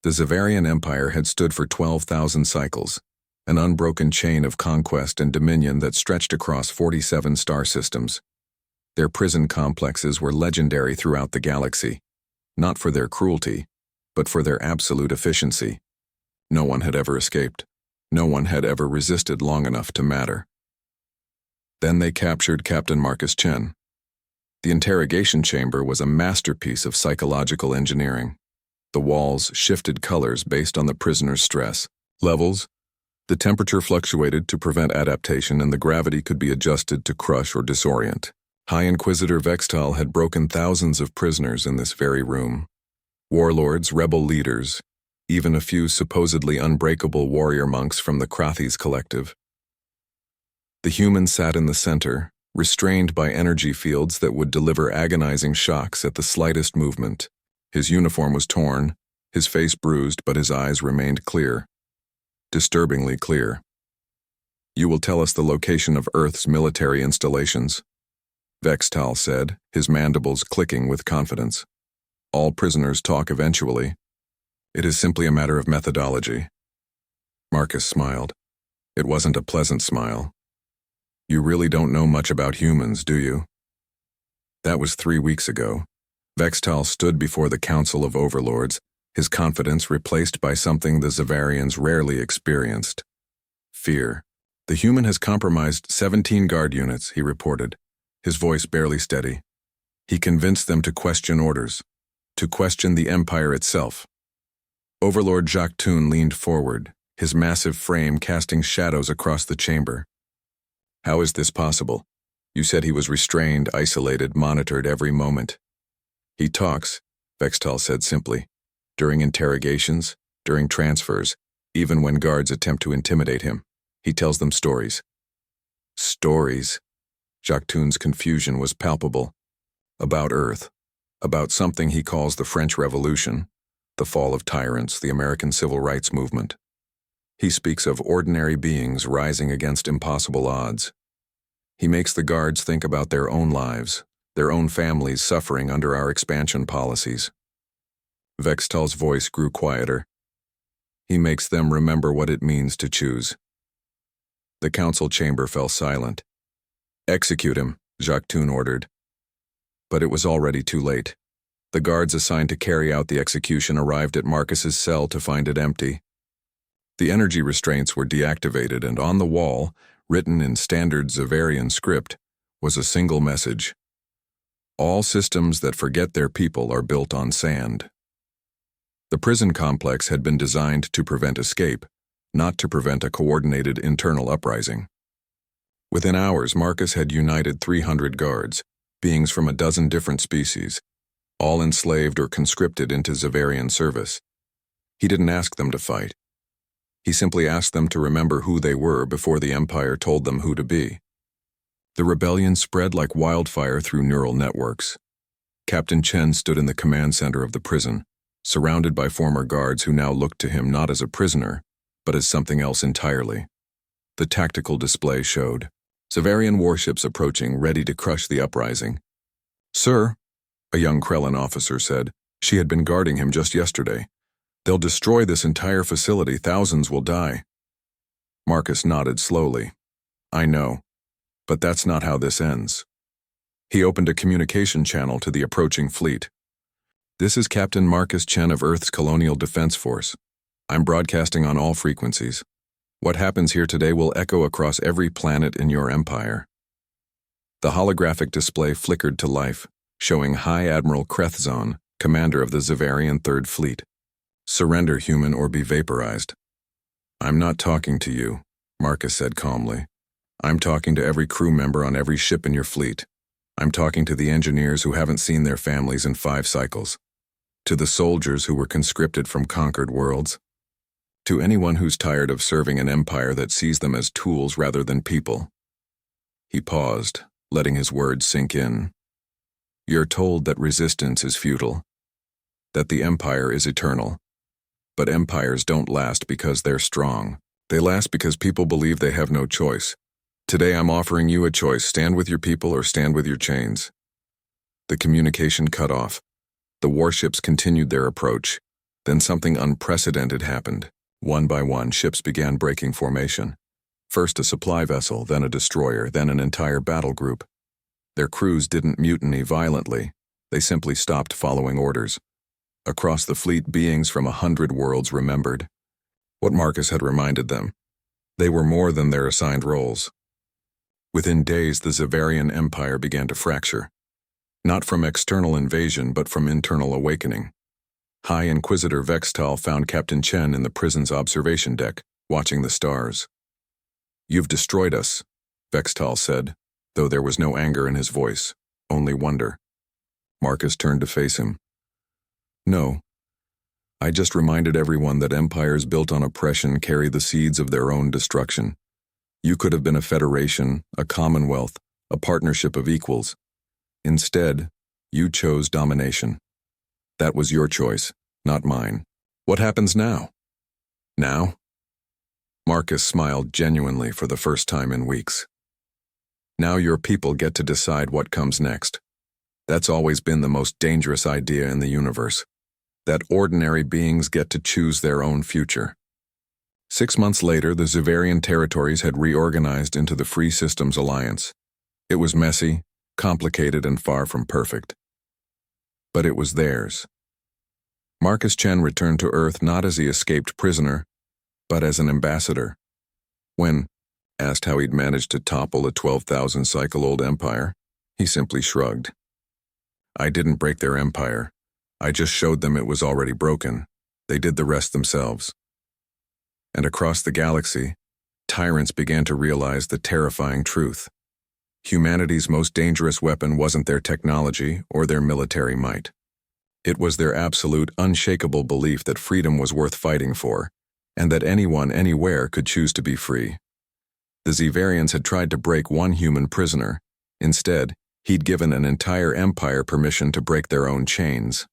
The Zavarian Empire had stood for 12,000 cycles, an unbroken chain of conquest and dominion that stretched across 47 star systems. Their prison complexes were legendary throughout the galaxy, not for their cruelty, but for their absolute efficiency. No one had ever escaped. No one had ever resisted long enough to matter. Then they captured Captain Marcus Chen. The interrogation chamber was a masterpiece of psychological engineering. The walls shifted colors based on the prisoner's stress levels. The temperature fluctuated to prevent adaptation, and the gravity could be adjusted to crush or disorient. High Inquisitor Vextal had broken thousands of prisoners in this very room. Warlords, rebel leaders, even a few supposedly unbreakable warrior monks from the Krathes collective. The human sat in the center, restrained by energy fields that would deliver agonizing shocks at the slightest movement. His uniform was torn, his face bruised, but his eyes remained clear. Disturbingly clear. "You will tell us the location of Earth's military installations," Vextal said, his mandibles clicking with confidence. "All prisoners talk eventually. It is simply a matter of methodology." Marcus smiled. It wasn't a pleasant smile. "You really don't know much about humans, do you?" That was 3 weeks ago. Vextal stood before the Council of Overlords, his confidence replaced by something the Zavarians rarely experienced: fear. "The human has compromised 17 guard units," he reported, his voice barely steady. "He convinced them to question orders, to question the Empire itself." Overlord Jacques Toon leaned forward, his massive frame casting shadows across the chamber. "How is this possible? You said he was restrained, isolated, monitored every moment." "He talks," Vextal said simply. "During interrogations, during transfers, even when guards attempt to intimidate him. He tells them stories." "Stories?" Jacques Toon's confusion was palpable. "About Earth. About something he calls the French Revolution, the fall of tyrants, the American Civil Rights Movement. He speaks of ordinary beings rising against impossible odds. He makes the guards think about their own lives, their own families suffering under our expansion policies." Vextal's voice grew quieter. "He makes them remember what it means to choose." The council chamber fell silent. "Execute him," Jacques Toon ordered. But it was already too late. The guards assigned to carry out the execution arrived at Marcus's cell to find it empty. The energy restraints were deactivated, and on the wall, written in standard Zavarian script, was a single message: "All systems that forget their people are built on sand." The prison complex had been designed to prevent escape, not to prevent a coordinated internal uprising. Within hours, Marcus had united 300 guards, beings from a dozen different species, all enslaved or conscripted into Zavarian service. He didn't ask them to fight. He simply asked them to remember who they were before the Empire told them who to be. The rebellion spread like wildfire through neural networks. Captain Chen stood in the command center of the prison, surrounded by former guards who now looked to him not as a prisoner, but as something else entirely. The tactical display showed Zavarian warships approaching, ready to crush the uprising. "Sir," a young Krellin officer said, she had been guarding him just yesterday, "they'll destroy this entire facility. Thousands will die." Marcus nodded slowly. "I know, but that's not how this ends." He opened a communication channel to the approaching fleet. "This is Captain Marcus Chen of Earth's Colonial Defense Force. I'm broadcasting on all frequencies. What happens here today will echo across every planet in your empire." The holographic display flickered to life, showing High Admiral Krethzon, commander of the Zavarian Third Fleet. "Surrender, human, or be vaporized." "I'm not talking to you," Marcus said calmly. "I'm talking to every crew member on every ship in your fleet. I'm talking to the engineers who haven't seen their families in 5 cycles. To the soldiers who were conscripted from conquered worlds. To anyone who's tired of serving an empire that sees them as tools rather than people." He paused, letting his words sink in. "You're told that resistance is futile, that the empire is eternal. But empires don't last because they're strong. They last because people believe they have no choice. Today I'm offering you a choice: stand with your people or stand with your chains." The communication cut off. The warships continued their approach. Then something unprecedented happened. One by one, ships began breaking formation. First a supply vessel, then a destroyer, then an entire battle group. Their crews didn't mutiny violently. They simply stopped following orders. Across the fleet, beings from 100 worlds remembered what Marcus had reminded them. They were more than their assigned roles. Within days, the Zavarian Empire began to fracture. Not from external invasion, but from internal awakening. High Inquisitor Vextal found Captain Chen in the prison's observation deck, watching the stars. "You've destroyed us," Vextal said, though there was no anger in his voice, only wonder. Marcus turned to face him. "No. I just reminded everyone that empires built on oppression carry the seeds of their own destruction. You could have been a federation, a commonwealth, a partnership of equals. Instead, you chose domination. That was your choice, not mine. What happens now?" "Now?" Marcus smiled genuinely for the first time in weeks. "Now your people get to decide what comes next. That's always been the most dangerous idea in the universe. That ordinary beings get to choose their own future." 6 months later, the Zavarian territories had reorganized into the Free Systems Alliance. It was messy, complicated, and far from perfect. But it was theirs. Marcus Chen returned to Earth not as he escaped prisoner, but as an ambassador. When asked how he'd managed to topple a 12,000-cycle-old empire, he simply shrugged. "I didn't break their empire. I just showed them it was already broken. They did the rest themselves." And across the galaxy, tyrants began to realize the terrifying truth. Humanity's most dangerous weapon wasn't their technology or their military might. It was their absolute, unshakable belief that freedom was worth fighting for, and that anyone, anywhere could choose to be free. The Zavarians had tried to break one human prisoner. Instead, he'd given an entire empire permission to break their own chains.